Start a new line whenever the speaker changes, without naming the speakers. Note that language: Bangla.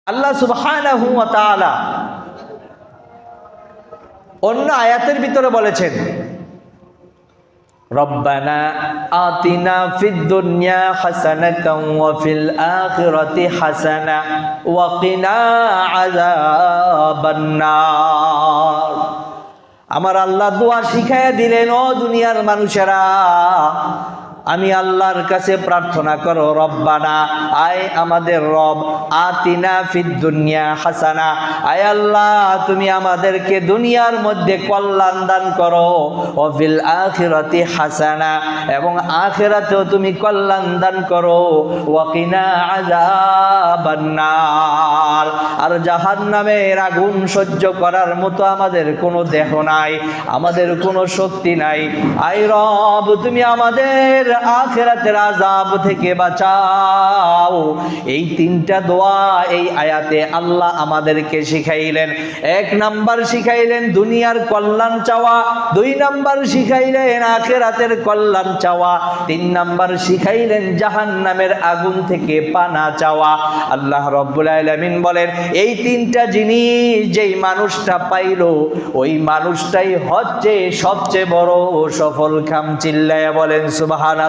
আল্লাহ সুবহানাহু ওয়া তাআলা অন্য আয়াতের ভিতরে বলেছেন, রব্বানা আতিনা ফিদ দুনিয়া হাসানাতাও ওয়া ফিল আখিরাতি হাসানা ওয়া কিনা আযাবান নার। আমার আল্লাহ দোয়া শিখায়া দিলেন, ও দুনিয়ার মানুষেরা, আমি আল্লাহর কাছে প্রার্থনা করো, রব্বানা, আয় আমাদের রব, আতিনা ফিদ দুনিয়া হাসানা, আয় আল্লাহ তুমি আমাদেরকে দুনিয়ার মধ্যে কল্যাণ দান করো, ও ফিল আখিরাতি হাসানা, এবং আখিরাতেও তুমি কল্যাণ দান করো, ওয়া কিনা আযাবান নার, আর জাহান্নামের আগুন সহ্য করার মতো আমাদের কোনো দেহ নাই, আমাদের কোনো শক্তি নাই। আয় রব, তুমি আমাদের আখিরাতের আযাব থেকে বাঁচাও। এই তিনটা দোয়া এই আয়াতে আল্লাহ আমাদেরকে শিখাইলেন। এক নাম্বার শিখাইলেন দুনিয়ার কল্যাণ চাওয়া, দুই নাম্বার শিখাইলেন আখিরাতের কল্যাণ চাওয়া, তিন নাম্বার শিখাইলেন জাহান্নামের আগুন থেকে পানা চাওয়া। আল্লাহ রাব্বুল আলামিন বলেন, এই তিনটা জিনিস যেই মানুষটা পাইলো, ওই মানুষটাই হচ্ছে সবচেয়ে বড় সফল কাম। চিল্লায়া বলেন সুবহানাল্লাহ।